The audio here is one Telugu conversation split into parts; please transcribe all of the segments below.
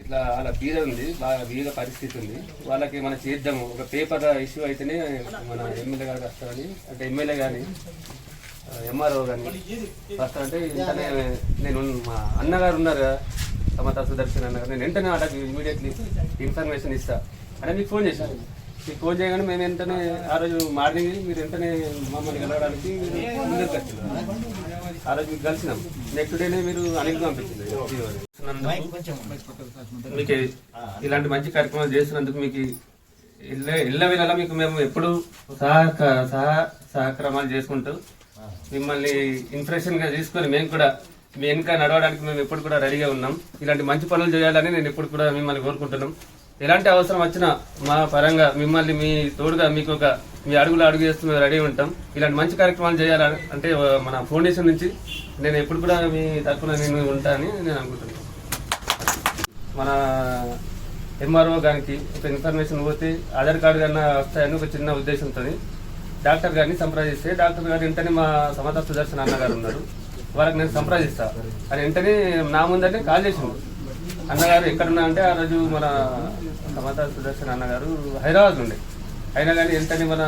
ఇట్లా అలా బీద ఉంది, బాగా బీద పరిస్థితి ఉంది. వాళ్ళకి మనం చేద్దాము, ఒక పేపర్ ఇష్యూ అయితేనే మన ఎమ్మెల్యే గారికి వస్తారని, అంటే ఎమ్మెల్యే కానీ ఎంఆర్ఓ కానీ వస్తారంటే ఇంతనే నేను మా అన్నగారు ఉన్నారు కదా సమతా సుదర్శన్ అన్నగారు, నేను వెంటనే వాళ్ళకి ఇమీడియట్లీ ఇన్ఫర్మేషన్ ఇస్తా అంటే మీకు ఫోన్ చేశాను. మీకు ఫోన్ చేయగానే మేము వెంటనే ఆ రోజు మార్నింగ్ మీరు వెంటనే మమ్మల్ని కలవడానికి మీరు ముందుకు వచ్చినారు. ఆ రోజు మీకు కలిసినాం. నెక్స్ట్ డేనే మీరు అనిల్ పంపించింది. మీకు ఇలాంటి మంచి కార్యక్రమాలు చేస్తున్నందుకు మీకు ఇళ్ళ వేళ మీకు మేము ఎప్పుడు సహక్రమాలు చేసుకుంటూ మిమ్మల్ని ఇన్స్పిరేషన్ గా తీసుకొని మేము కూడా మీ వెనుక నడవడానికి మేము ఎప్పుడు కూడా రెడీగా ఉన్నాం. ఇలాంటి మంచి పనులు చేయాలని నేను ఎప్పుడు కూడా మిమ్మల్ని కోరుకుంటున్నాం. ఎలాంటి అవసరం వచ్చినా మా పరంగా మిమ్మల్ని మీ తోడుగా మీకు ఒక మీ అడుగు చేస్తూ మేము రెడీ ఉంటాం. ఇలాంటి మంచి కార్యక్రమాలు చేయాలని అంటే మన ఫౌండేషన్ నుంచి నేను ఎప్పుడు కూడా మీ తరఫున నేను ఉంటానని నేను అనుకుంటున్నాను. మన ఎంఆర్ఓ గారికి ఒక ఇన్ఫర్మేషన్ పోతే ఆధార్ కార్డు కన్నా వస్తాయని ఒక చిన్న ఉద్దేశంతో డాక్టర్ గారిని సంప్రదిస్తే డాక్టర్ గారు వెంటనే మా సమతా సుదర్శన్ అన్నగారు ఉన్నారు, వాళ్ళకి నేను సంప్రదిస్తా అని వెంటనే నా ముందంటే కాల్ చేసిండు. అన్నగారు ఎక్కడున్నా అంటే ఆ రోజు మన సమతా సుదర్శన్ అన్నగారు హైదరాబాద్ ఉండే, అయినా కానీ వెంటనే మన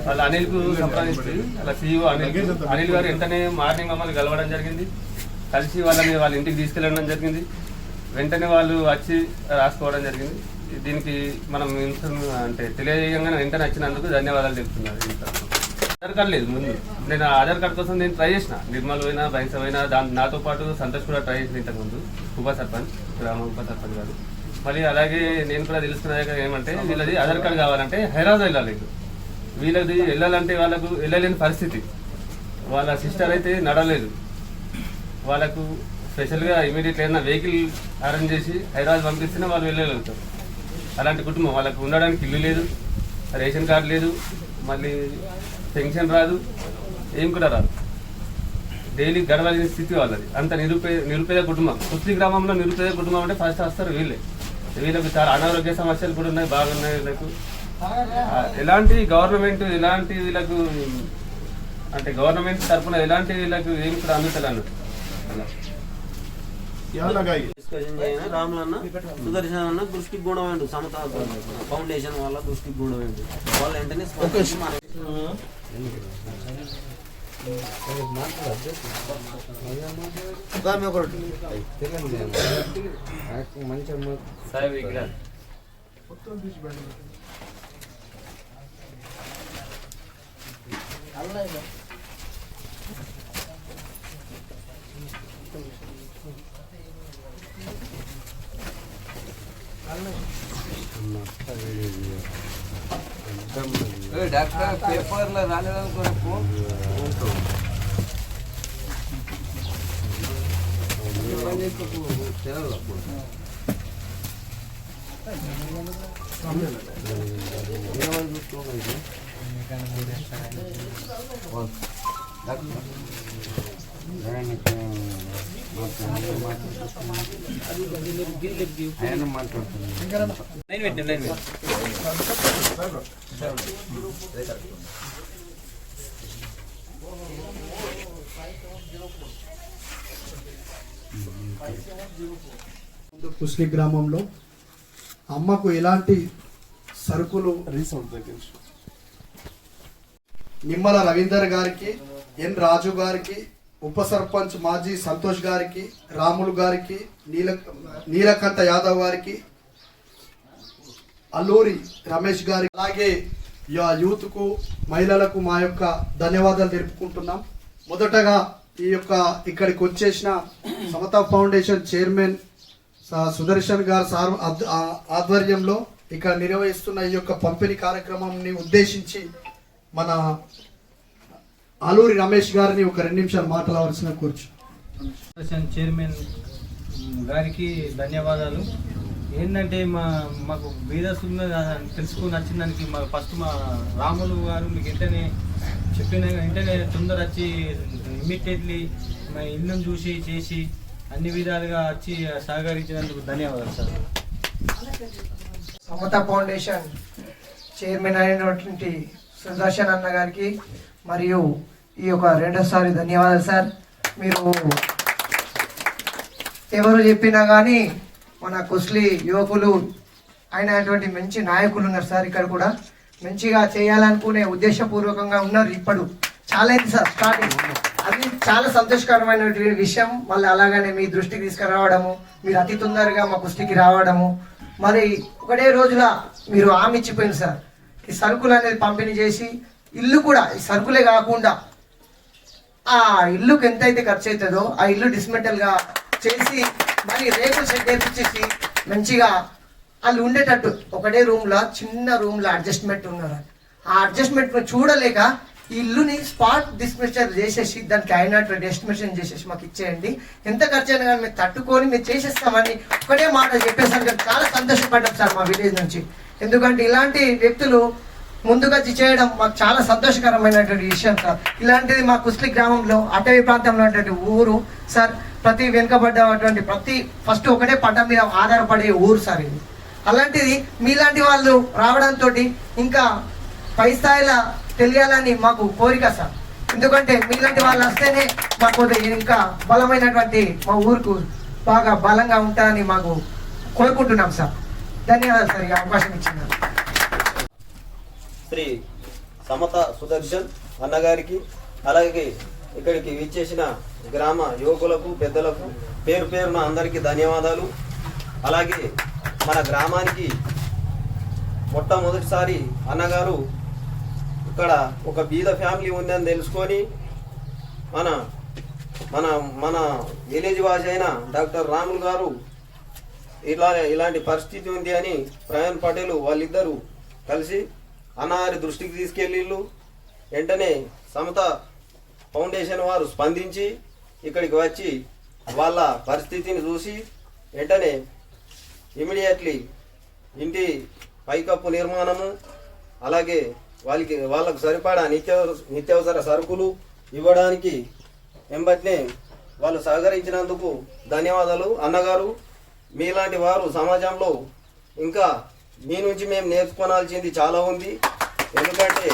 వాళ్ళ అనిల్కు సంప్రదించి అలా సీఈఓ అనిల్ గారు వెంటనే మార్నింగ్ మమ్మల్ని కలవడం జరిగింది. కలిసి వాళ్ళని వాళ్ళ ఇంటికి తీసుకెళ్ళడం జరిగింది. వెంటనే వాళ్ళు వచ్చి రాసుకోవడం జరిగింది. దీనికి మనం అంటే తెలియజేయంగానే వెంటనే వచ్చినందుకు ధన్యవాదాలు చెప్తున్నారు. ఆధార్ కార్డు లేదు ముందు, నేను ఆధార్ కార్డు కోసం నేను ట్రై చేసిన, నిర్మల్ పోయినా బైన్స పోయినా నాతో పాటు సంతోష్ కూడా ట్రై చేసిన ఇంతకుముందు ఉప సర్పంచ్ గ్రామ ఉప సర్పంచ్ గారు. మళ్ళీ అలాగే నేను కూడా తెలుసుకున్నాక ఏమంటే వీళ్ళది ఆధార్ కార్డు కావాలంటే హైదరాబాద్ వెళ్ళాలి. వీళ్ళది వెళ్ళాలంటే వాళ్ళకు వెళ్ళలేని పరిస్థితి, వాళ్ళ సిస్టర్ అయితే నడవలేదు. వాళ్ళకు స్పెషల్గా ఇమీడియట్లీ ఏదైనా వెహికల్ అరేంజ్ చేసి హైదరాబాద్ పంపిస్తేనే వాళ్ళు వెళ్ళగలుగుతారు. అలాంటి కుటుంబం, వాళ్ళకు ఉండడానికి ఇల్లు లేదు, రేషన్ కార్డు లేదు, మళ్ళీ పెన్షన్ రాదు, ఏం కూడా రాదు. డైలీ గడవలేని స్థితి వాళ్ళది. అంత నిరుపేద కుటుంబం. కుస్తి గ్రామంలో నిరుపేద కుటుంబం అంటే ఫస్ట్ వస్తారు వీళ్ళే. వీళ్ళకు చాలా అనారోగ్య సమస్యలు కూడా ఉన్నాయి, బాగున్నాయి. వీళ్ళకు ఎలాంటి గవర్నమెంట్ ఎలాంటి వీళ్ళకు అంటే గవర్నమెంట్ తరఫున ఎలాంటి వీళ్ళకు ఏం కూడా అందుతలే అన్నట్టు. రాములన్న సుదర్శన్ అన్న దృష్టికి గుణమైండు, సమతా ఫౌండేషన్ వాళ్ళ దృష్టికి గుణమైండు. వాళ్ళ వెంటనే డాక్టర్ పేపర్లో రాలేదనుకో కుస్లి గ్రామంలో అమ్మకు ఎలాంటి సరుకులు నిమ్మల రవీందర్ గారికి, ఎన్ రాజు గారికి, ఉప సర్పంచ్ మాజీ సంతోష్ గారికి, రాములు గారికి, నీలకంఠ యాదవ్ గారికి, అల్లూరి రమేష్ గారికి, అలాగే యూత్కు మహిళలకు మా యొక్క ధన్యవాదాలు తెలుపుకుంటున్నాం. మొదటగా ఈ యొక్క ఇక్కడికి వచ్చేసిన సమతా ఫౌండేషన్ చైర్మన్ సుదర్శన్ గారు సార్ ఆధ్వర్యంలో ఇక్కడ నిర్వహిస్తున్న ఈ యొక్క పంపిణీ కార్యక్రమాన్ని ఉద్దేశించి మన అల్లూరి రమేష్ గారిని ఒక 2 నిమిషాలు మాట్లాడవలసిన కూర్చు. చైర్మన్ గారికి ధన్యవాదాలు. ఏంటంటే మాకు బీదర్స్ తెలుసుకుని వచ్చిందానికి ఫస్ట్ మా రాములు గారు మీకు వెంటనే చెప్పిన వెంటనే తొందర వచ్చి ఇమ్మీడియట్లీ మా ఇల్లును చూసి చేసి అన్ని విధాలుగా వచ్చి సహకరించినందుకు ధన్యవాదాలు సార్. సమతా ఫౌండేషన్ చైర్మన్ అయినటువంటి సుదర్శన్ అన్న గారికి మరియు ఈ యొక్క రెండోసారి ధన్యవాదాలు సార్. మీరు ఎవరు చెప్పినా కానీ మన కుస్లీ యువకులు అయినటువంటి మంచి నాయకులు ఉన్నారు సార్. ఇక్కడ కూడా మంచిగా చేయాలనుకునే ఉద్దేశపూర్వకంగా ఉన్నారు. ఇప్పుడు చాలా అయింది సార్ స్టార్టింగ్, అది చాలా సంతోషకరమైనటువంటి విషయం. మళ్ళీ అలాగనే మీ దృష్టికి తీసుకురావడము, మీరు అతి తొందరగా మా కుస్తికి రావడము, మరి ఒకటే రోజుల మీరు హామీ ఇచ్చిపోయింది సార్. ఈ సరుకులు అనేది పంపిణీ చేసి ఇల్లు కూడా, ఈ సరుకులే కాకుండా ఆ ఇల్లుకి ఎంతైతే ఖర్చు అవుతుందో ఆ ఇల్లు డిస్మెంటల్గా చేసి మరి రేకులు సెట్ చేపించేసి మంచిగా వాళ్ళు ఉండేటట్టు ఒకటే రూమ్లో, చిన్న రూమ్లో అడ్జస్ట్మెంట్ ఉన్నారు. ఆ అడ్జస్ట్మెంట్ చూడలేక ఈ ఇల్లుని స్పాట్ డిస్మిషన్ చేసేసి దానికి అయినటువంటి ఎస్టిమేషన్ చేసేసి మాకు ఇచ్చేయండి, ఎంత ఖర్చు అయినా కానీ మేము తట్టుకొని మేము చేసేస్తామని ఒకటే మాట చెప్పేసరికి చాలా సంతోషపడ్డాం సార్ మా విలేజ్ నుంచి. ఎందుకంటే ఇలాంటి వ్యక్తులు ముందుగా చేయడం మాకు చాలా సంతోషకరమైనటువంటి విషయం సార్. ఇలాంటిది మా కుస్లీ గ్రామంలో అటవీ ప్రాంతంలో ఉన్నటువంటి ఊరు సార్. ప్రతి వెనుకబడ్డటువంటి ప్రతి ఫస్ట్ ఒకటే పంట మీద ఆధారపడే ఊరు సార్ ఇది. అలాంటిది మీలాంటి వాళ్ళు రావడంతో ఇంకా పై స్థాయిలో తెలియాలని మాకు కోరిక సార్. ఎందుకంటే మీలాంటి వాళ్ళు వస్తేనే మాకు ఇంకా బలమైనటువంటి మా ఊరుకు బాగా బలంగా ఉంటారని మాకు కోరుకుంటున్నాం సార్. ధన్యవాదాలు సార్ ఈ అవకాశం ఇచ్చిన శ్రీ సమత సుదర్శన్ అన్నగారికి, అలాగే ఇక్కడికి విచ్చేసిన గ్రామ యువకులకు, పెద్దలకు పేరు పేరున అందరికీ ధన్యవాదాలు. అలాగే మన గ్రామానికి మొట్టమొదటిసారి అన్నగారు ఇక్కడ ఒక బీద ఫ్యామిలీ ఉందని తెలుసుకొని మన మన మన విలేజ్ వాసి అయిన డాక్టర్ రాములు గారు ఇలాంటి పరిస్థితి ఉంది అని ప్రవీణ్ పటేల్ వాళ్ళిద్దరూ కలిసి అన్నగారి దృష్టికి తీసుకెళ్ళిళ్ళు. వెంటనే సమత ఫౌండేషన్ వారు స్పందించి ఇక్కడికి వచ్చి వాళ్ళ పరిస్థితిని చూసి వెంటనే ఇమీడియట్లీ ఇంటి పైకప్పు నిర్మాణము, అలాగే వాళ్ళకు సరిపడా నిత్యావసర సరుకులు ఇవ్వడానికి వెంబటినే వాళ్ళు సహకరించినందుకు ధన్యవాదాలు. అన్నగారు, మీలాంటి వారు సమాజంలో ఇంకా మీ నుంచి మేము నేర్చుకోవాల్సింది చాలా ఉంది. ఎందుకంటే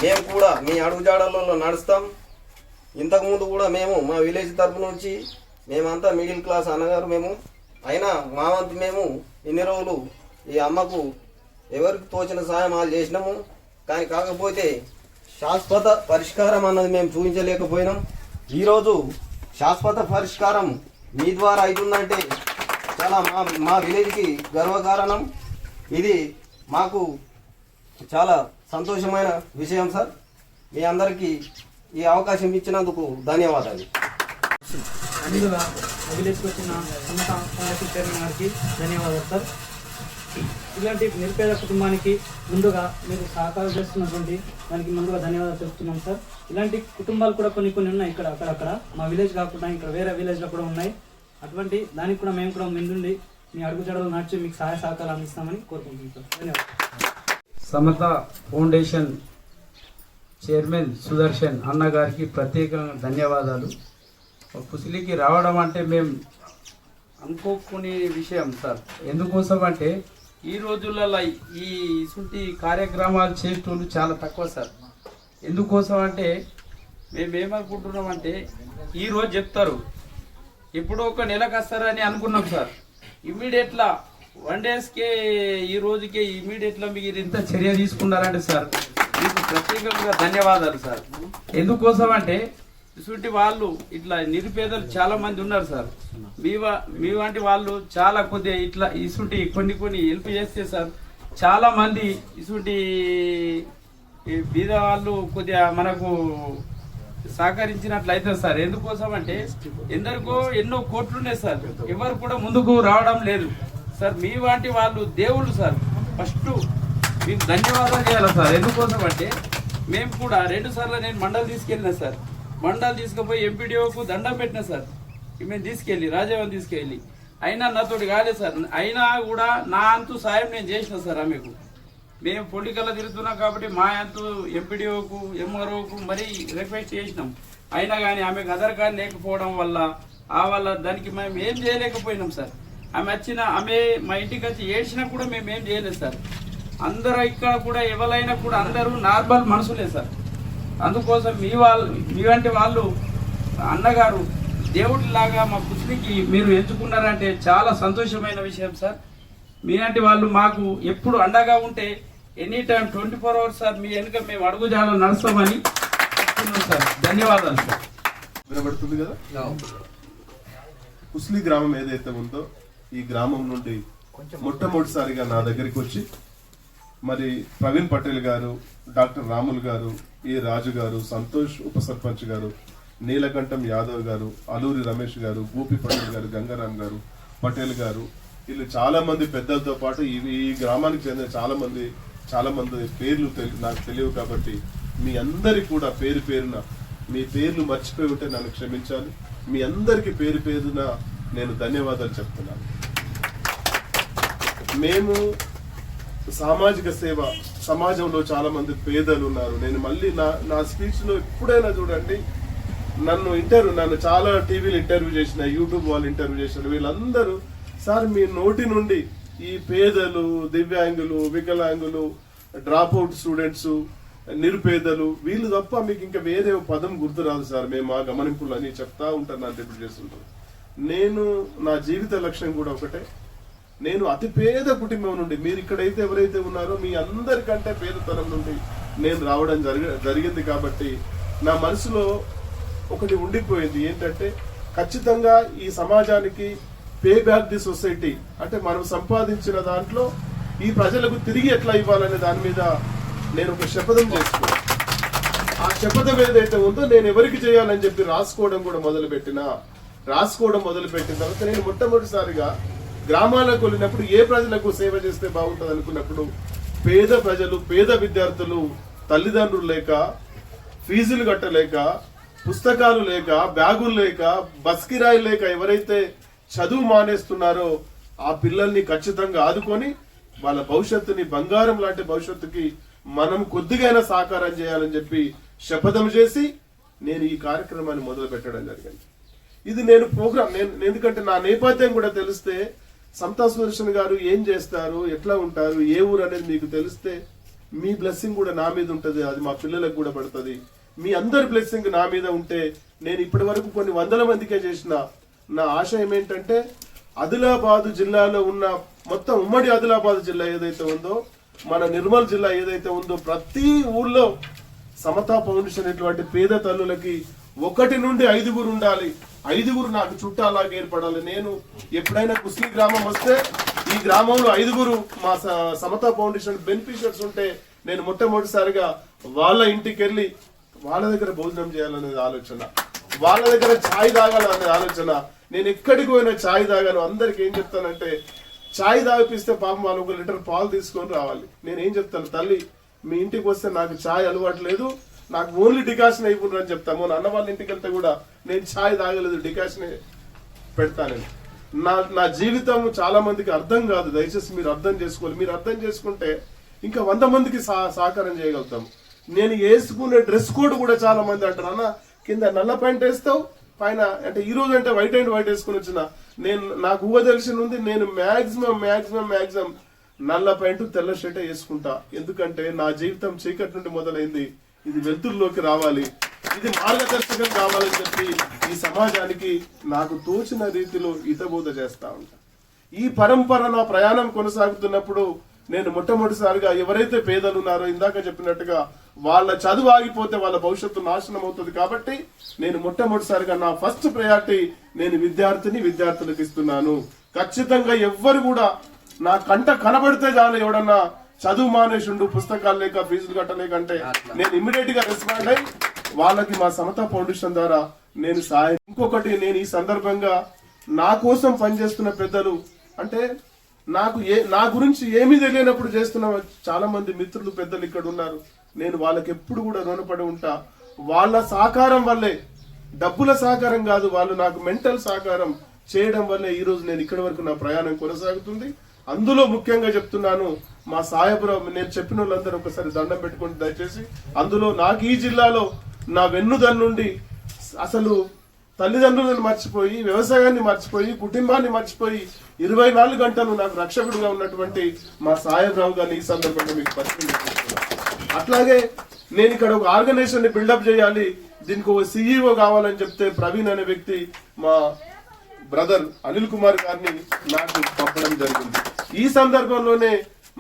మేము కూడా మీ అడుగుజాడలలో నడుస్తాం. ఇంతకుముందు కూడా మేము మా విలేజ్ తరపు నుంచి మేమంతా మిడిల్ క్లాస్ అన్నగారు మేము, అయినా మా వంతు మేము ఇన్ని రోజులు ఈ అమ్మకు ఎవరికి తోచిన సహాయం వాళ్ళు చేసినాము. కానీ కాకపోతే శాశ్వత పరిష్కారం అన్నది మేము చూపించలేకపోయినాం. ఈరోజు శాశ్వత పరిష్కారం మీ ద్వారా అవుతుందంటే చాలా మా విలేజ్కి గర్వకారణం. ఇది మాకు చాలా సంతోషమైన విషయం సార్. మీ అందరికీ ఈ అవకాశం ఇచ్చినందుకు ధన్యవాదాలు. ముందుగా విలేజ్కి వచ్చిన సమతా ఫౌండేషన్ చైర్మన్ గారికి ధన్యవాదాలు సార్. ఇలాంటి నిరుపేద కుటుంబానికి ముందుగా మీరు సహకారం చేస్తున్నటువంటి దానికి ముందుగా ధన్యవాదాలు చెప్తున్నాం సార్. ఇలాంటి కుటుంబాలు కూడా కొన్ని ఉన్నాయి ఇక్కడ అక్కడక్కడ, మా విలేజ్ కాకుండా ఇంకా వేరే విలేజ్లో కూడా ఉన్నాయి. అటువంటి దానికి కూడా మేము కూడా ముందుండి మీ అడుగుజాడలు నడిచి మీకు సహాయ సహకారాలు అందిస్తామని కోరుకుంటున్నాం సార్. ధన్యవాదాలు. సమతా ఫౌండేషన్ చైర్మన్ సుదర్శన్ అన్న గారికి ప్రత్యేకంగా ధన్యవాదాలు. కుస్లీకి రావడం అంటే మేము అనుకోకునే విషయం సార్. ఎందుకోసం అంటే ఈ రోజులలో ఈ ఇటువంటి కార్యక్రమాలు చేసేటోళ్ళు చాలా తక్కువ సార్. ఎందుకోసం అంటే మేమేమనుకుంటున్నామంటే ఈరోజు చెప్తారు, ఎప్పుడో ఒక నెలకు వస్తారని అనుకున్నాం సార్. ఇమ్మీడియట్లా 1 డేస్కే ఈ రోజుకే ఇమ్మీడియట్లా మీరు ఇంత చర్య తీసుకున్నారంటే సార్ మీకు ప్రత్యేకంగా ధన్యవాదాలు సార్. ఎందుకోసం అంటే ఇటువంటి వాళ్ళు ఇట్లా నిరుపేదలు చాలా మంది ఉన్నారు సార్. మీ వంటి వాళ్ళు చాలా కొద్దిగా ఇట్లా ఇటువంటి కొన్ని హెల్ప్ చేస్తే సార్ చాలా మంది ఇటువంటి బీద వాళ్ళు కొద్దిగా మనకు సహకరించినట్లయితే సార్. ఎందుకోసం అంటే ఎందరికో ఎన్నో కోట్లు ఉన్నాయి సార్, ఎవరు కూడా ముందుకు రావడం లేదు సార్. మీ వంటి వాళ్ళు దేవుళ్ళు సార్. ఫస్ట్ మీకు ధన్యవాదాలు చేయాలి సార్. ఎందుకోసం అంటే మేము కూడా 2 సార్లు నేను మండలి తీసుకెళ్ళినా సార్. మండలి తీసుకుపోయి ఎంపీడీఓకు దండం పెట్టినా సార్. మేము తీసుకెళ్ళి రాజావని తీసుకెళ్ళి, అయినా నాతోటి కాలేదు సార్. అయినా కూడా నా అంతు సాయం నేను చేసిన సార్. ఆమెకు మేము పొలిటికల్లో తిరుగుతున్నాం కాబట్టి మా అంతు ఎంపీడీఓకు ఎంఆర్ఓకు మరీ రిక్వెస్ట్ చేసినాం. అయినా కానీ ఆమెకు ఆధార్ కార్డు లేకపోవడం వల్ల దానికి మేము ఏం చేయలేకపోయినాం సార్. ఆమె మా ఇంటికి వచ్చి ఏడ్చినా కూడా మేమేం చేయలేదు సార్. అందరూ ఇక్కడ కూడా ఎవరైనా కూడా అందరూ నార్మల్ మనుషులే సార్. అందుకోసం మీ వంటి వాళ్ళు అన్నగారు దేవుడిలాగా మా పుత్రికి మీరు ఎంచుకున్నారంటే చాలా సంతోషమైన విషయం సార్. మీలాంటి వాళ్ళు మాకు ఎప్పుడు అండగా ఉంటే ఎనీ టైం 24 hours సార్ మీ వెనుక మేము అడుగుజాలో నడుస్తామని చెప్తున్నాం సార్. ధన్యవాదాలు సార్. వినబడుతుంది కదా. కుస్లీ గ్రామం ఏదైతే ఉందో ఈ గ్రామం నుండి మొట్టమొదటిసారిగా నా దగ్గరికి వచ్చి మరి ప్రవీణ్ పటేల్ గారు, డాక్టర్ రాములు గారు, ఏ రాజు గారు, సంతోష్ ఉప సర్పంచ్ గారు, నీలకంఠం యాదవ్ గారు, అలూరి రమేష్ గారు, గోపి పటేల్ గారు, గంగారాం గారు, పటేల్ గారు, వీళ్ళు చాలా మంది పెద్దలతో పాటు ఈ గ్రామానికి చెందిన చాలా మంది పేర్లు నాకు తెలియవు కాబట్టి మీ అందరికి కూడా పేరు పేరున మీ పేర్లు మర్చిపోయి ఉంటే నన్ను క్షమించాలి. మీ అందరికి పేరు పేరున నేను ధన్యవాదాలు చెప్తున్నాను. మేము సామాజిక సేవ, సమాజంలో చాలా మంది పేదలు ఉన్నారు. నేను మళ్ళీ నా స్పీచ్ లో ఎప్పుడైనా చూడండి నన్ను చాలా టీవీలు ఇంటర్వ్యూ చేసిన, యూట్యూబ్ వాళ్ళు ఇంటర్వ్యూ చేసిన వీళ్ళందరూ సార్ మీ నోటి నుండి ఈ పేదలు, దివ్యాంగులు, వికలాంగులు, డ్రాప్ అవుట్ స్టూడెంట్స్, నిరుపేదలు వీళ్ళు తప్ప మీకు ఇంకా వేరే పదం గుర్తురాదు సార్. మేము ఆ గమనింపులు అని చెప్తా ఉంటాను, నా డెప్యూటీ చేస్తుంటాను. నేను నా జీవిత లక్ష్యం కూడా ఒకటే. నేను అతి పేద కుటుంబం నుండి, మీరు ఇక్కడైతే ఎవరైతే ఉన్నారో మీ అందరికంటే పేదతనం నుండి నేను రావడం జరిగింది కాబట్టి నా మనసులో ఒకటి ఉండిపోయింది ఏంటంటే ఖచ్చితంగా ఈ సమాజానికి పే బ్యాక్ ది సొసైటీ అంటే మనం సంపాదించిన దాంట్లో ఈ ప్రజలకు తిరిగి ఎట్లా ఇవ్వాలనే దాని మీద నేను ఒక శపథం చేసుకున్నాను. ఆ శపథం ఏదైతే ఉందో నేను ఎవరికి చేయాలని చెప్పి రాసుకోవడం మొదలుపెట్టిన తర్వాత నేను మొట్టమొదటిసారిగా గ్రామాలకు వెళ్ళినప్పుడు ఏ ప్రజలకు సేవ చేస్తే బాగుంటుంది అనుకున్నప్పుడు పేద ప్రజలు, పేద విద్యార్థులు తల్లిదండ్రులు లేక, ఫీజులు కట్టలేక, పుస్తకాలు లేక, బ్యాగులు లేక, బస్ కిరాయి లేక ఎవరైతే చదువు మానేస్తున్నారో ఆ పిల్లల్ని ఖచ్చితంగా ఆదుకొని వాళ్ళ భవిష్యత్తుని, బంగారం లాంటి భవిష్యత్తుకి మనం కొద్దిగైనా సహకారం చేయాలని చెప్పి శపథం చేసి నేను ఈ కార్యక్రమాన్ని మొదలు పెట్టడం జరిగింది. ఇది నేను ప్రోగ్రామ్ ఎందుకంటే నా నేపథ్యం కూడా తెలిస్తే సమతా సుదర్శన్ గారు ఏం చేస్తారు, ఎట్లా ఉంటారు, ఏ ఊరు అనేది మీకు తెలిస్తే మీ బ్లెస్సింగ్ కూడా నా మీద ఉంటది, అది మా పిల్లలకు కూడా పడుతుంది. మీ అందరి బ్లెస్సింగ్ నా మీద ఉంటే నేను ఇప్పటి వరకు కొన్ని వందల మందికే చేసిన. నా ఆశయం ఏంటంటే ఆదిలాబాద్ జిల్లాలో ఉన్న మొత్తం ఉమ్మడి ఆదిలాబాద్ జిల్లా ఏదైతే ఉందో, మన నిర్మల్ జిల్లా ఏదైతే ఉందో, ప్రతి ఊర్లో సమతా ఫౌండేషన్ ఇటువంటి పేద తల్లులకి 1 నుండి 5 ఉండాలి. 5 నాకు చుట్టాలాగా ఏర్పడాలి. నేను ఎప్పుడైనా కుస్లీ గ్రామం వస్తే ఈ గ్రామంలో 5 మా సమతా ఫౌండేషన్ బెనిఫిషియర్స్ ఉంటే నేను మొట్టమొదటిసారిగా వాళ్ళ ఇంటికి వెళ్ళి వాళ్ళ దగ్గర భోజనం చేయాలనేది ఆలోచన, వాళ్ళ దగ్గర ఛాయ్ తాగాలనే ఆలోచన. నేను ఎక్కడికి పోయినా ఛాయ్ తాగాను. అందరికి ఏం చెప్తానంటే ఛాయ్ తాగిపిస్తే పాపం వాళ్ళు 1 లీటర్ పాలు తీసుకొని రావాలి. నేనేం చెప్తాను, తల్లి మీ ఇంటికి వస్తే నాకు ఛాయ్ అలవాటు లేదు, నాకు ఓన్లీ డికాషన్ అయిపోయింది అని చెప్తాము. అన్న వాళ్ళ ఇంటికి వెళ్తే కూడా నేను ఛాయ్ తాగలేదు, డికాషన్ పెడతాను. నా జీవితం చాలా మందికి అర్థం కాదు. దయచేసి మీరు అర్థం చేసుకోవాలి. మీరు అర్థం చేసుకుంటే ఇంకా 100 మందికి సహకారం చేయగలుగుతాం. నేను వేసుకునే డ్రెస్ కోడ్ కూడా చాలా మంది అంటారు, అన్న కింద నల్ల ప్యాంట్ వేస్తావు, పైన అంటే ఈ రోజు అంటే వైట్ అండ్ వైట్ వేసుకుని వచ్చిన. నాకు ఊహ తెలిసి ఉంది, నేను మాక్సిమం నల్ల ప్యాంటు తెల్ల షర్ట్ వేసుకుంటా. ఎందుకంటే నా జీవితం చీకటి నుండి మొదలైంది, ఇది వెలుతురులోకి రావాలి, ఇది మార్గదర్శకం కావాలని చెప్పి ఈ సమాజానికి నాకు తోచిన రీతిలో హితబోధ చేస్తా ఉంటా. ఈ పరంపర నా ప్రయాణం కొనసాగుతున్నప్పుడు నేను మొట్టమొదటిసారిగా ఎవరైతే పేదలు ఉన్నారో ఇందాక చెప్పినట్టుగా వాళ్ళ చదువు ఆగిపోతే వాళ్ళ భవిష్యత్తు నాశనం అవుతుంది కాబట్టి నేను మొట్టమొదటిసారిగా నా ఫస్ట్ ప్రయారిటీ నేను విద్యార్థులకు ఇస్తున్నాను. ఖచ్చితంగా ఎవ్వరు కూడా నా కంట కనబడితే చాలు ఎవడన్నా చదువు మానేషుండు, పుస్తకాలు లేక, ఫీజులు కట్టలేకంటే నేను ఇమ్మీడియట్ గా రెస్పాండ్ అయ్యి వాళ్ళకి మా సమతా ఫౌండేషన్ ద్వారా నేను సహాయం. ఇంకొకటి, నేను ఈ సందర్భంగా నా కోసం పనిచేస్తున్న పెద్దలు అంటే నా గురించి ఏమీ తెలియనప్పుడు చేస్తున్న చాలా మంది మిత్రులు, పెద్దలు ఇక్కడ ఉన్నారు. నేను వాళ్ళకి ఎప్పుడు కూడా రుణపడి ఉంటా. వాళ్ళ సహకారం వల్లే, డబ్బుల సహకారం కాదు, వాళ్ళు నాకు మెంటల్ సహకారం చేయడం వల్లే ఈ రోజు నేను ఇక్కడి వరకు నా ప్రయాణం కొనసాగుతుంది. అందులో ముఖ్యంగా చెప్తున్నాను, మా సాయపురం నేను చెప్పిన వాళ్ళందరూ ఒకసారి దండం పెట్టుకుంటే దయచేసి. అందులో నాకు ఈ జిల్లాలో నా వెన్నుదల నుండి అసలు తల్లిదండ్రులను మర్చిపోయి, వ్యవసాయాన్ని మర్చిపోయి, కుటుంబాన్ని మర్చిపోయి 24 గంటలు నాకు రక్షకుడుగా ఉన్నటువంటి మా సాహెబ్రావు గారిని ఈ సందర్భంగా మీకు పరిచయం చేస్తున్నాను. అట్లాగే నేను ఇక్కడ ఒక ఆర్గనైజేషన్ ని బిల్డప్ చేయాలి, దీనికి ఒక CEO కావాలని చెప్తే ప్రవీణ్ అనే వ్యక్తి మా బ్రదర్ అనిల్ కుమార్ గారిని నాకు పంపడం జరిగింది. ఈ సందర్భంలోనే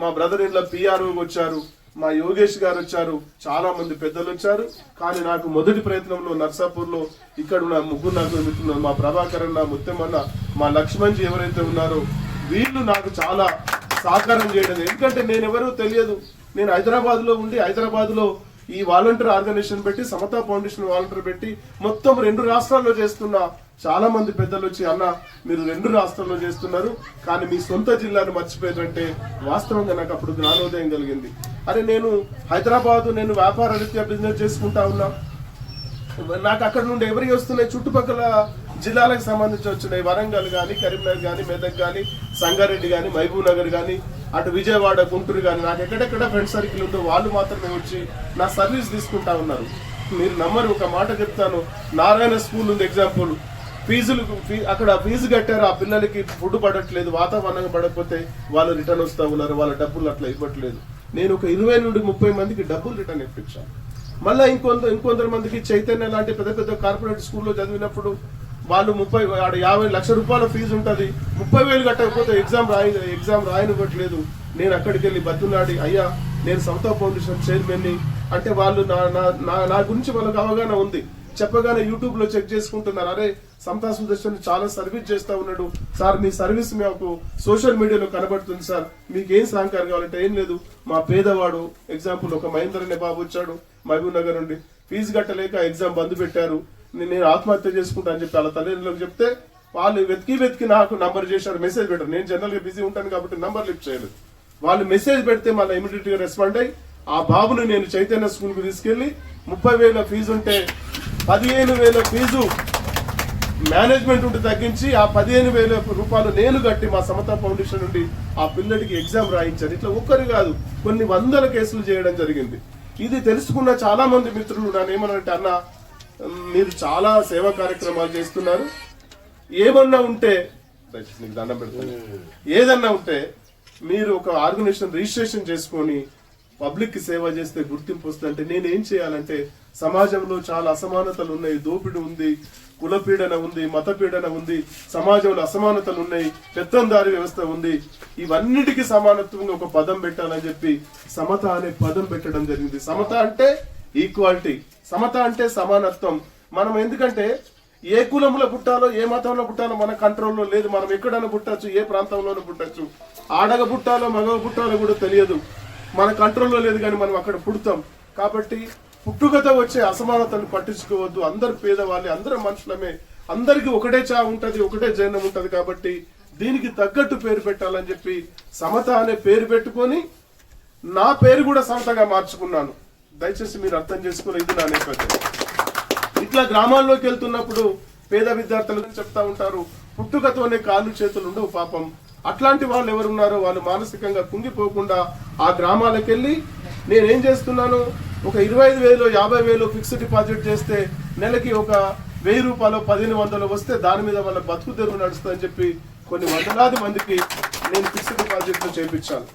మా బ్రదర్ ఇంట్లో PRO వచ్చారు, మా యోగేష్ గారు వచ్చారు, చాలా మంది పెద్దలు వచ్చారు. కానీ నాకు మొదటి ప్రయత్నంలో నర్సాపూర్లో ఇక్కడ ఉన్న ముగ్గురు నాకు మిత్రులు, మా ప్రభాకర్ అన్న, ముత్తెమ్మన్న, మా లక్ష్మణ్జీ ఎవరైతే ఉన్నారో వీళ్ళు నాకు చాలా సహకారం చేయడం. ఎందుకంటే నేను ఎవరో తెలియదు, నేను హైదరాబాద్ లో ఉండి హైదరాబాద్ లో ఈ వాలంటీర్ ఆర్గనైజేషన్ పెట్టి, సమతా ఫౌండేషన్ వాలంటీర్ పెట్టి మొత్తం 2 రాష్ట్రాల్లో చేస్తున్నా. చాలా మంది పెద్దలు వచ్చి, అన్న మీరు 2 రాష్ట్రాల్లో చేస్తున్నారు కానీ మీ సొంత జిల్లాను మర్చిపోయారంటే వాస్తవంగా నాకు అప్పుడు జ్ఞానోదయం కలిగింది. అరే నేను హైదరాబాద్, నేను వ్యాపార రీత్యా బిజినెస్ చేసుకుంటా ఉన్నా, నాకు అక్కడ నుండి ఎవరికి వస్తున్నాయి, చుట్టుపక్కల జిల్లాలకు సంబంధించి వచ్చినాయి, వరంగల్ కానీ, కరీంనగర్ కానీ, మెదక్ కానీ, సంగారెడ్డి కానీ, మహబూబ్ నగర్ కానీ, అటు విజయవాడ, గుంటూరు కానీ, నాకు ఎక్కడెక్కడ ఫ్రెండ్ సర్కిల్ ఉందో వాళ్ళు మాత్రమే వచ్చి నా సర్వీస్ తీసుకుంటా ఉన్నారు. మీరు నమ్మరు, ఒక మాట చెప్తాను. నారాయణ స్కూల్ ఉంది ఎగ్జాంపుల్, అక్కడ ఫీజు కట్టారు, ఆ పిల్లలకి ఫుడ్ పడట్లేదు, వాతావరణం పడకపోతే వాళ్ళు రిటర్న్ వస్తా ఉన్నారు, వాళ్ళ డబ్బులు అట్లా ఇవ్వట్లేదు. నేను ఒక 20 నుండి 30 మందికి డబ్బులు రిటర్న్ ఇప్పించాను. మళ్ళీ ఇంకొందరు మందికి చైతన్య లాంటి పెద్ద పెద్ద కార్పొరేట్ స్కూల్లో చదివినప్పుడు వాళ్ళు 50 లక్షల రూపాయల ఫీజు ఉంటుంది, 30,000 కట్టకపోతే ఎగ్జామ్ రాయనివ్వట్లేదు. నేను అక్కడికి వెళ్ళి బతులాడి, అయ్యా నేను సమతా ఫౌండేషన్ చైర్మన్ని అంటే వాళ్ళు నా గురించి వాళ్ళకి అవగాహన ఉంది, చెప్పగానే యూట్యూబ్ లో చెక్ చేసుకుంటున్నారు. అరే సమతా సుదర్శన్ చాలా సర్వీస్ చేస్తా ఉన్నాడు సార్, మీ సర్వీస్ మాకు సోషల్ మీడియాలో కనబడుతుంది సార్, మీకు ఏం సహకారం కావాలంటే ఏం లేదు, మా పేదవాడు ఎగ్జాంపుల్ ఒక మహేందర్ అనే బాబు వచ్చాడు మహబూబ్ నగర్ నుండి, ఫీజు కట్టలేక ఎగ్జామ్ బంద్ పెట్టారు, నేను ఆత్మహత్య చేసుకుంటా అని చెప్పి వాళ్ళ తల్లిదండ్రులకు చెప్తే వాళ్ళు వెతికి నాకు నంబర్ చేశారు, మెసేజ్ పెట్టారు. నేను జనరల్ గా బిజీ ఉంటాను కాబట్టి నంబర్ లిఫ్ట్ చేయలేదు. వాళ్ళు మెసేజ్ పెడితే మళ్ళీ ఇమీడియట్ గా రెస్పాండ్ అయ్యి ఆ బాబును నేను చైతన్య స్కూల్ కు తీసుకెళ్లి 30,000 ఫీజు ఉంటే 15,000 ఫీజు మేనేజ్మెంట్ ఉంటే తగ్గించి ఆ 15,000 రూపాయలు నేను కట్టి మా సమతా ఫౌండేషన్ నుండి ఆ పిల్లడికి ఎగ్జామ్ రాయించాను. ఇట్లా ఒక్కరు కాదు, కొన్ని 100 కేసులు చేయడం జరిగింది. ఇది తెలుసుకున్న చాలా మంది మిత్రులు నన్ను ఏమన్నారంటే, అన్న మీరు చాలా సేవా కార్యక్రమాలు చేస్తున్నారు, ఏమన్నా ఉంటే నీకు దండం పెడతాను, ఏదన్నా ఉంటే మీరు ఒక ఆర్గనైజేషన్ రిజిస్ట్రేషన్ చేసుకొని పబ్లిక్ కి సేవ చేస్తే గుర్తింపు వస్తుందంటే నేనేం చేయాలంటే, సమాజంలో చాలా అసమానతలు ఉన్నాయి, దోపిడీ ఉంది, కులపీడన ఉంది, మతపీడన ఉంది, సమాజంలో అసమానతలు ఉన్నాయి, పెత్తందారి వ్యవస్థ ఉంది, ఇవన్నిటికీ సమానత్వంగా ఒక పదం పెట్టాలని చెప్పి సమత అనే పదం పెట్టడం జరిగింది. సమత అంటే ఈక్వాలిటీ, సమత అంటే సమానత్వం. మనం ఎందుకంటే ఏ కులంలో పుట్టాలో ఏ మతంలో పుట్టాలో మన కంట్రోల్లో లేదు, మనం ఎక్కడైనా పుట్టచ్చు, ఏ ప్రాంతంలోనూ పుట్టచ్చు, ఆడగ పుట్టాలో మగ పుట్టాలో కూడా తెలియదు, మన కంట్రోల్లో లేదు, కానీ మనం అక్కడ పుడతాం. కాబట్టి పుట్టుకతో వచ్చే అసమానతను పట్టించుకోవద్దు, అందరు పేదవాళ్ళే, అందరు మనుషులమే, అందరికి ఒకటే చా ఉంటది, ఒకటే జైనం ఉంటది. కాబట్టి దీనికి తగ్గట్టు పేరు పెట్టాలని చెప్పి సమత అనే పేరు పెట్టుకొని నా పేరు కూడా సమతగా మార్చుకున్నాను. దయచేసి మీరు అర్థం చేసుకుని, ఇది నా నేపథ్యం. ఇట్లా గ్రామాల్లోకి వెళ్తున్నప్పుడు పేద విద్యార్థులను చెప్తా ఉంటారు, పుట్టుకతోనే కాళ్ళు చేతులు ఉండవు పాపం. అట్లాంటి వాళ్ళు ఎవరున్నారో వాళ్ళు మానసికంగా కుంగిపోకుండా ఆ గ్రామాలకు వెళ్ళి నేనేం చేస్తున్నాను, ఒక 25,000 50,000 ఫిక్స్డ్ డిపాజిట్ చేస్తే నెలకి ఒక 1,000 రూపాయలు 1,500 వస్తే దాని మీద వాళ్ళ బతుకు తెరువు నడుస్తుందని చెప్పి కొన్ని వందలాది మందికి నేను ఫిక్స్డ్ డిపాజిట్లు చేయించాను.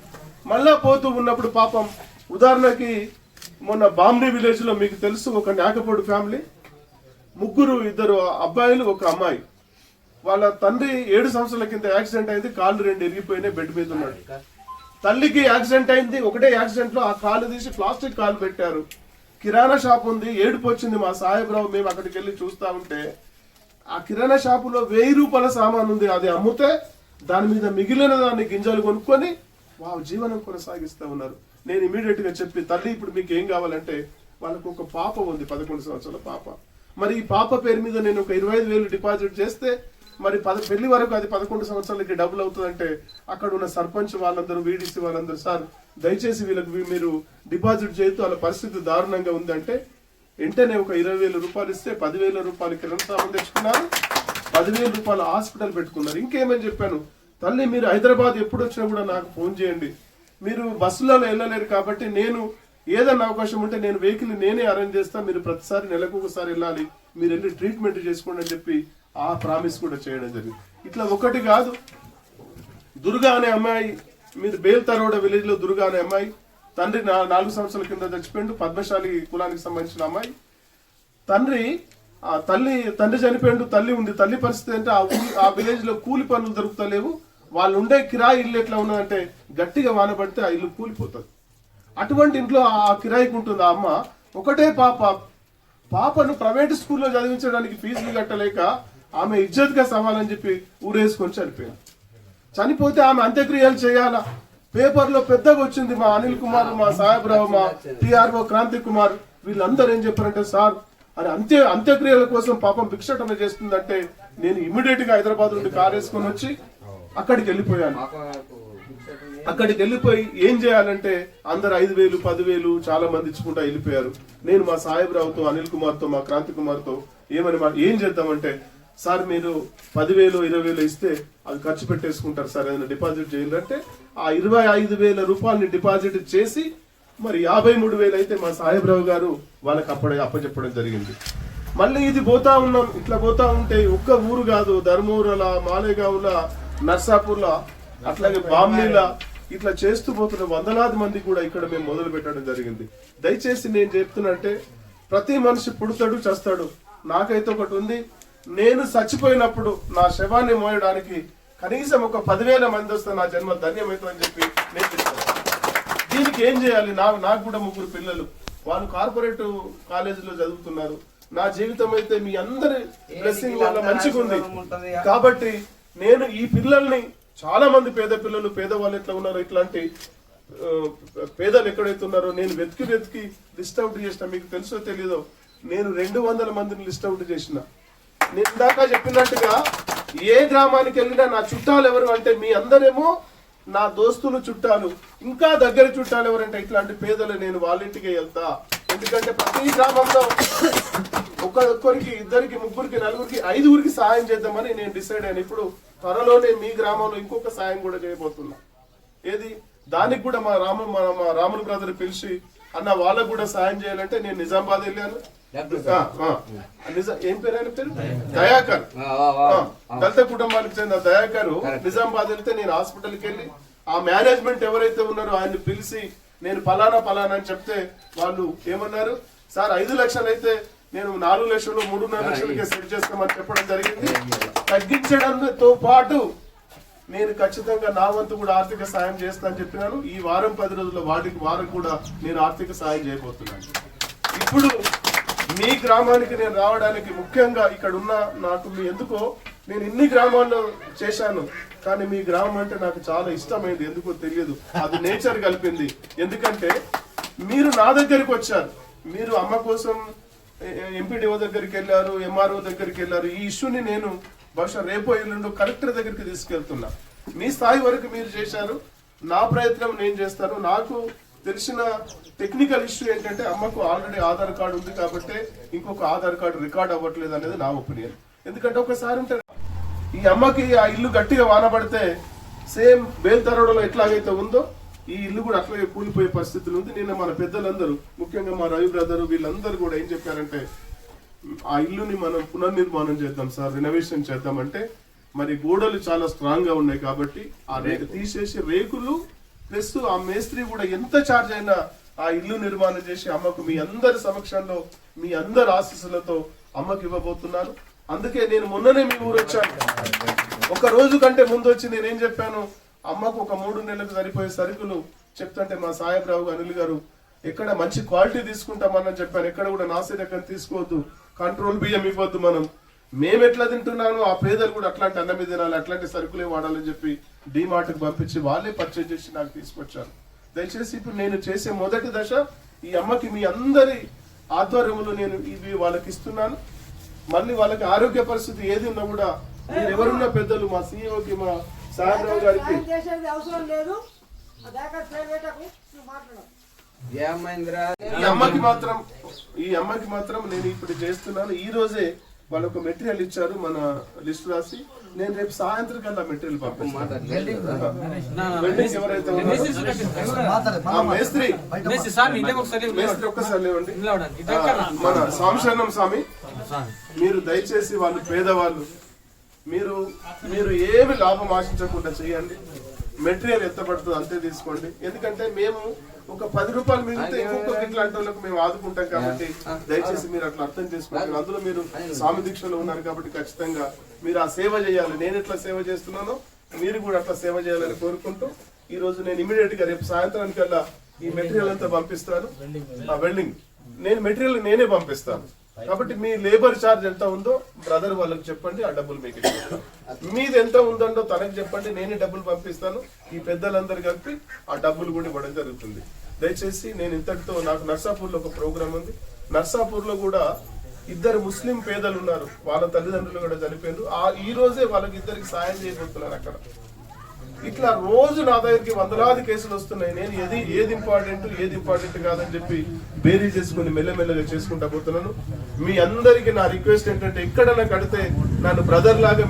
మళ్ళా పోతూ ఉన్నప్పుడు పాపం, ఉదాహరణకి మొన్న బామ్రీ విలేజ్ లో మీకు తెలుసు, ఒక నాకపొడు ఫ్యామిలీ, 2 అబ్బాయిలు 1 అమ్మాయి, వాళ్ళ తండ్రి 7 సంవత్సరాల కింద యాక్సిడెంట్ అయింది, కాళ్ళు 2 ఇరిగిపోయినాయి, బెడ్ మీద ఉన్నాడు. తల్లికి యాక్సిడెంట్ అయింది, ఒకటే యాక్సిడెంట్ లో ఆ కాలు తీసి ప్లాస్టిక్ కాలు పెట్టారు. కిరాణా షాప్ ఉంది, ఏడుపు వచ్చింది మా సాహెబ్రావు, మేము అక్కడికి వెళ్ళి చూస్తా ఉంటే ఆ కిరాణా షాపులో 1,000 రూపాయల సామాన్ ఉంది, అది అమ్ముతే దాని మీద మిగిలిన దాన్ని గింజలు కొనుక్కొని జీవనం కొనసాగిస్తా ఉన్నారు. నేను ఇమీడియట్ గా చెప్పి, తల్లి ఇప్పుడు మీకు ఏం కావాలంటే, వాళ్ళకు ఒక పాప ఉంది, 11 సంవత్సరాల పాప, మరి ఈ పాప పేరు మీద నేను ఒక 25,000 డిపాజిట్ చేస్తే మరి పెళ్లి వరకు అది 11 సంవత్సరాలకి డబుల్ అవుతుందంటే, అక్కడ ఉన్న సర్పంచ్ వాళ్ళందరూ, వీడీసీ వాళ్ళందరూ, సార్ దయచేసి వీళ్ళకి మీరు డిపాజిట్ చేయొద్దు, వాళ్ళ పరిస్థితి దారుణంగా ఉందంటే వెంటనే ఒక 20,000 రూపాయలు ఇస్తే 10,000 రూపాయలు కిరాణా సామాన్ తెచ్చుకున్నారు, 10,000 రూపాయలు హాస్పిటల్ పెట్టుకున్నారు. ఇంకేమని చెప్పాను, తల్లి మీరు హైదరాబాద్ ఎప్పుడు వచ్చినా కూడా నాకు ఫోన్ చేయండి, మీరు బస్సులలో వెళ్ళలేరు కాబట్టి నేను ఏదన్నా అవకాశం ఉంటే నేను వెహికల్ నేనే అరేంజ్ చేస్తాను, మీరు ప్రతిసారి నెలకు ఒకసారి వెళ్ళాలి, మీరు వెళ్ళి ట్రీట్మెంట్ చేసుకోండి అని చెప్పి ఆ ప్రామిస్ కూడా చేయడం జరిగింది. ఇట్లా ఒకటి కాదు, దుర్గా అనే అమ్మాయి, మీరు బేల్తరోడ విలేజ్ లో దుర్గా అనే అమ్మాయి, తండ్రి 4 సంవత్సరాల కింద చచ్చిపోయిండు, పద్మశాలి కులానికి సంబంధించిన అమ్మాయి. తండ్రి చనిపోయిండు, తల్లి ఉంది. తల్లి పరిస్థితి అంటే ఆ విలేజ్ లో కూలి పనులు దొరుకుతలేవు, వాళ్ళు ఉండే కిరాయి ఇల్లు ఎట్లా ఉన్నదంటే గట్టిగా వాన పడితే ఆ ఇల్లు కూలిపోతుంది. అటువంటి ఇంట్లో ఆ కిరాయికి ఉంటుంది ఆ అమ్మ. ఒకటే పాపను ప్రైవేట్ స్కూల్లో చదివించడానికి ఫీజులు కట్టలేక ఆమె ఇజ్జత్గా సవాలని చెప్పి ఊరేసుకొని చనిపోయింది. చనిపోతే ఆమె అంత్యక్రియలు చేయాలా, పేపర్లో పెద్దగా వచ్చింది. మా అనిల్ కుమార్, మా సాహెబ్రావు, మా టిఆర్ఓ క్రాంతి కుమార్ వీళ్ళందరూ ఏం చెప్పారంటే, సార్ అని అంత్యక్రియల కోసం పాపం భిక్షటన చేస్తుందంటే నేను ఇమ్మీడియట్ గా హైదరాబాద్ నుండి కారు వేసుకొని వచ్చి అక్కడికి వెళ్ళిపోయాను. అక్కడికి వెళ్ళిపోయి ఏం చేయాలంటే అందరు 5,000 10,000 చాలా మంది ఇచ్చుకుంటా వెళ్ళిపోయారు. నేను మా సాహెబ్రావుతో, అనిల్ కుమార్ తో, మా క్రాంతి కుమార్ తో ఏం చేద్దామంటే, సార్ మీరు 10,000 20,000 ఇస్తే అది ఖర్చు పెట్టేసుకుంటారు సార్, ఏదైనా డిపాజిట్ చేయాలంటే ఆ 25,000 రూపాయలని డిపాజిట్ చేసి మరి 53,000 అయితే మా సాహెబ్రావు గారు వాళ్ళకి అప్పచెప్పడం జరిగింది. మళ్ళీ ఇది పోతా ఉన్నాం, ఇట్లా పోతా ఉంటే ఒక్క ఊరు కాదు, ధర్మూరల, మాలేగావుల, నర్సాపూర్ల, అట్లాగే బామ్నీల, ఇట్లా చేస్తూ పోతున్న వందలాది మంది కూడా ఇక్కడ మేము మొదలు పెట్టడం జరిగింది. దయచేసి నేను చెప్తున్నంటే, ప్రతి మనిషి పుడతాడు చస్తాడు. నాకైతే ఒకటి ఉంది, నేను చచ్చిపోయినప్పుడు నా శవాన్ని మోయడానికి కనీసం ఒక 10,000 మంది వస్తే నా జన్మ ధన్యమవుతుందని చెప్పి నేను చెప్తాను. దీనికి ఏం చేయాలి? నాకు కూడా 3 పిల్లలు, వాళ్ళు కార్పొరేట్ కాలేజీలో చదువుతున్నారు. నా జీవితం అయితే మీ అందరి బ్లెస్సింగ్ వల్ల మంచిగా ఉంది. కాబట్టి నేను ఈ పిల్లల్ని, చాలా మంది పేద పిల్లలు, పేదవాళ్ళు ఎట్లా ఉన్నారో, ఇట్లాంటి పేదలు ఎక్కడైతే ఉన్నారో నేను వెతికి లిస్ట్ అవుట్ చేసిన. మీకు తెలుసో తెలీదో, నేను 200 మందిని లిస్ట్ అవుట్ చేసిన. నేను ఇందాక చెప్పినట్టుగా ఏ గ్రామానికి వెళ్ళినా నా చుట్టాలు ఎవరు అంటే మీ అందరేమో నా దోస్తులు చుట్టాలు, ఇంకా దగ్గర చుట్టాలు ఎవరంటే ఇట్లాంటి పేదలు, నేను వాళ్ళ ఇంటికి వెళ్తా. ఎందుకంటే ప్రతి గ్రామంలో ఒక్కరికి, 2కి, 3కి, 4కి, 5కి సాయం చేద్దామని నేను డిసైడ్ అయ్యాను. ఇప్పుడు త్వరలోనే మీ గ్రామంలో ఇంకొక సాయం కూడా చేయబోతున్నా. ఏది దానికి కూడా మా రాములు బ్రదర్ పిలిచి, అన్న వాళ్ళకు కూడా సాయం చేయాలంటే నేను నిజామాబాద్ వెళ్ళాను. ఏం పేరు ఆయన పేరు? దయాకర్. దళిత కుటుంబానికి చెందిన దయాకర్ నిజామాబాద్ వెళ్తే నేను హాస్పిటల్కి వెళ్ళి ఆ మేనేజ్మెంట్ ఎవరైతే ఉన్నారో ఆయన్ని పిలిచి నేను ఫలానా అని చెప్తే వాళ్ళు ఏమన్నారు, సార్ 5 లక్షలు అయితే నేను 4 లక్షలు 3.5 లక్షలకే సెట్ చేస్తామని చెప్పడం జరిగింది. తగ్గించడంతో పాటు నేను ఖచ్చితంగా నా వంతు కూడా ఆర్థిక సాయం చేస్తానని చెప్పినాను. ఈ వారం 10 రోజుల వారికి కూడా నేను ఆర్థిక సాయం చేయబోతున్నాను. ఇప్పుడు మీ గ్రామానికి నేను రావడానికి ముఖ్యంగా ఇక్కడ ఉన్న నాకు ఎందుకో, నేను ఇన్ని గ్రామాల్లో చేశాను కానీ మీ గ్రామం అంటే నాకు చాలా ఇష్టమైంది. ఎందుకో తెలియదు, అది నేచర్ కలిపింది. ఎందుకంటే మీరు నా దగ్గరికి వచ్చారు, మీరు అమ్మ కోసం ఎంపీడీఓ దగ్గరికి వెళ్ళారు, ఎంఆర్ఓ దగ్గరికి వెళ్ళారు. ఈ ఇష్యూని నేను బహుశా రేపో ఎల్లుండో కలెక్టర్ దగ్గరికి తీసుకెళ్తున్నా. మీ స్థాయి వరకు మీరు చేశారు, నా ప్రయత్నం నేను చేస్తాను. నాకు తెలిసిన టెక్నికల్ ఇష్యూ ఏంటంటే, అమ్మకు ఆల్రెడీ ఆధార్ కార్డు ఉంది కాబట్టి ఇంకొక ఆధార్ కార్డు రికార్డ్ అవ్వట్లేదు అనేది నా ఒపీనియన్. ఎందుకంటే ఒకసారి ఉంటే ఈ అమ్మకి ఆ ఇల్లు గట్టిగా వానబడితే సేమ్ బేల్తరోడలో ఎట్లాగైతే ఉందో ఈ ఇల్లు కూడా అట్లాగే కూలిపోయే పరిస్థితులు ఉంది. నిన్న మన పెద్దలందరూ, ముఖ్యంగా మా రవి బ్రదర్ వీళ్ళందరూ కూడా ఏం చెప్పారంటే, ఆ ఇల్లుని మనం పునర్నిర్మాణం చేద్దాం సార్, రెనోవేషన్ చేద్దామంటే మరి గోడలు చాలా స్ట్రాంగ్ గా ఉన్నాయి కాబట్టి ఆ తీసేసి రేకులు ప్లస్ ఆ మేస్త్రి కూడా ఎంత ఛార్జ్ అయినా ఆ ఇల్లు నిర్మాణం చేసి అమ్మకు మీ అందరి సమక్షంలో, మీ అందరి ఆశీస్సులతో అమ్మకు ఇవ్వబోతున్నాను. అందుకే నేను మొన్ననే మీ ఊరు వచ్చాను. ఒక రోజు కంటే ముందు వచ్చి నేనేం చెప్పాను, అమ్మకు ఒక 3 నెలలకు సరిపోయే సరుకులు చెప్తుంటే మా సాహెబ్రావు అనిల్ గారు ఎక్కడ మంచి క్వాలిటీ తీసుకుంటామని చెప్పాను. ఎక్కడ కూడా నాసి రకం తీసుకోవద్దు, కంట్రోల్ బియ్యం ఇవ్వద్దు, మేము ఎట్లా తింటున్నాను ఆ పేదలు కూడా అట్లాంటి అన్నమే తినాలి, అట్లాంటి సరుకులే వాడాలని చెప్పి డిమార్ట్కి పంపించి వాళ్ళే పర్చేజ్ చేసి నాకు తీసుకొచ్చారు. దయచేసి ఇప్పుడు నేను చేసే మొదటి దశ ఈ అమ్మకి మీ అందరి ఆధ్వర్యంలో నేను ఇవి వాళ్ళకి ఇస్తున్నాను. మళ్ళీ వాళ్ళకి ఆరోగ్య పరిస్థితి ఏది ఉన్నా కూడా మీరు ఎవరున్న పెద్దలు, మా సీఈఓకి, మా సాహెబ్రావు గారికి ఈ అమ్మకి మాత్రం నేను ఇప్పుడు చేస్తున్నాను. ఈ రోజే వాళ్ళు ఒక మెటీరియల్ ఇచ్చారు, మన లిస్ట్ రాసి నేను రేపు సాయంత్రం కల్లా మెటీరియల్ పంపిస్తాను. వెల్డింగ్ ఎవరైతే ఉన్నారో ఆ మేస్త్రి ఒక్కసారి లేవండి. మన సాంశరణం స్వామి, మీరు దయచేసి వాళ్ళు పేదవాళ్ళు, మీరు ఏమి లాభం ఆశించకుండా చేయండి. మెటీరియల్ ఎంత పడుతుందో అంతే తీసుకోండి. ఎందుకంటే మేము ఒక 10 రూపాయలు మిగిలితే ఇంకొక ఇట్లాంటి వాళ్ళకు మేము ఆదుకుంటాం కాబట్టి దయచేసి మీరు అట్లా అర్థం చేసుకోండి. అందులో మీరు స్వామి దీక్షలో ఉన్నారు కాబట్టి ఖచ్చితంగా మీరు ఆ సేవ చేయాలి. నేను ఎట్లా సేవ చేస్తున్నానో మీరు కూడా అట్లా సేవ చేయాలని కోరుకుంటూ ఈ రోజు నేను ఇమీడియట్ గా రేపు సాయంత్రానికల్లా ఈ మెటీరియల్ అంతా పంపిస్తాను. ఆ వెల్డింగ్ మెటీరియల్ నేనే పంపిస్తాను. కాబట్టి మీ లేబర్ ఛార్జ్ ఎంత ఉందో బ్రదర్ వాళ్ళకి చెప్పండి, ఆ డబ్బులు మీకు ఇస్తాను. మీది ఎంత ఉందో తనకి చెప్పండి, నేనే డబ్బులు పంపిస్తాను. ఈ పెద్దలందరూ కలిపి ఆ డబ్బులు కూడా ఇవ్వడం జరుగుతుంది. దయచేసి నేను ఇంతటితో, నాకు నర్సాపూర్ లో ఒక ప్రోగ్రామ్ ఉంది. నర్సాపూర్ లో కూడా 2 ముస్లిం పేదలు ఉన్నారు, వాళ్ళ తల్లిదండ్రులు కూడా చనిపోయారు. ఈ రోజే వాళ్ళకి 2కి సాయం చేయబోతున్నారు అక్కడ. ఇట్లా రోజు నా దగ్గరికి వందలాది కేసులు వస్తున్నాయి. నేను ఏది ఇంపార్టెంట్ కాదని చెప్పి బేరీ చేసుకుని మెల్లమెల్లగా చేసుకుంటా పోతున్నాను. మీ అందరికి నా రిక్వెస్ట్ ఏంటంటే, ఎక్కడన్నా కడితే నన్ను బ్రదర్ లాగా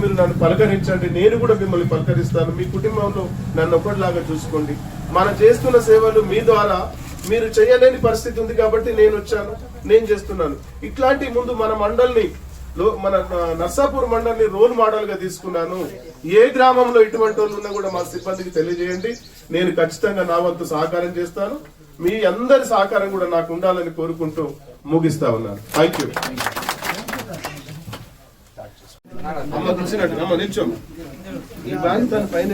మీరు నన్ను పలకరించండి, నేను కూడా మిమ్మల్ని పలకరిస్తాను. మీ కుటుంబంలో నన్ను ఒకటిలాగా చూసుకోండి. మనం చేస్తున్న సేవలు మీ ద్వారా మీరు చేయలేని పరిస్థితి ఉంది కాబట్టి నేను చేస్తున్నాను. ఇట్లాంటి ముందు మన మండలిని, మన నర్సాపూర్ మండలిని రోల్ మోడల్ గా తీసుకున్నాను. ఏ గ్రామంలో ఇటువంటి వాళ్ళు ఉన్నా కూడా మా సిబ్బందికి తెలియజేయండి. నేను ఖచ్చితంగా నా వంతు సహకారం చేస్తాను. మీ అందరి సహకారం కూడా నాకు ఉండాలని కోరుకుంటూ ముగిస్తా ఉన్నాను. Thank you. అమ్మ చూసినట్టు అమ్మ నిల్చో, ఈ బ్యాగ్ తన పైన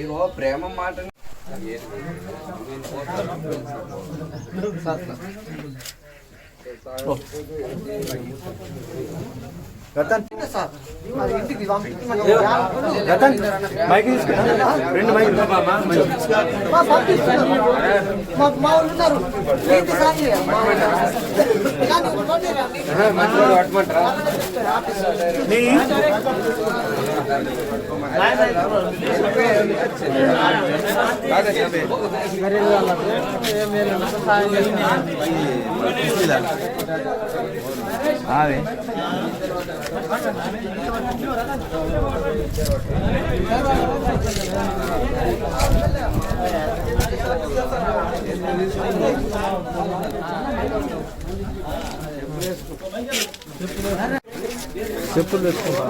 ఇగో ప్రేమ మాట ఇంటికి మా వాళ్ళు ఉన్నారు. చెప్పులు వేసుకుంటా.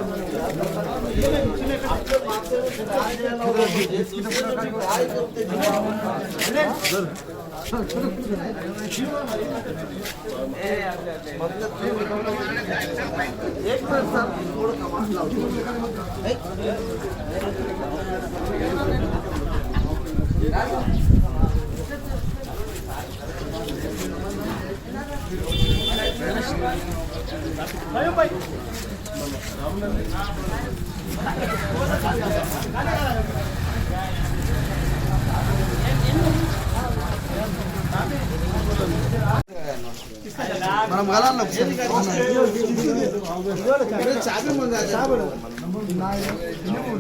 మనం గలాల్లో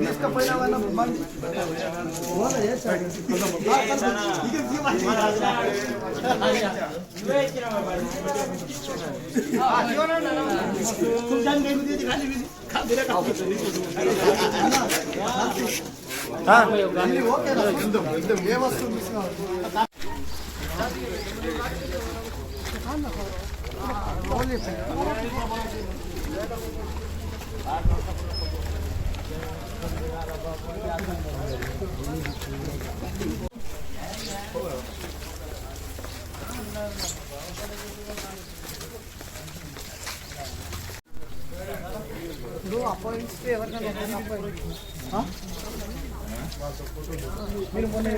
తీసుకపోయినా ఏ వస్తుంది అపాయింట్స్ ఎవరికైనా మీరు మొన్న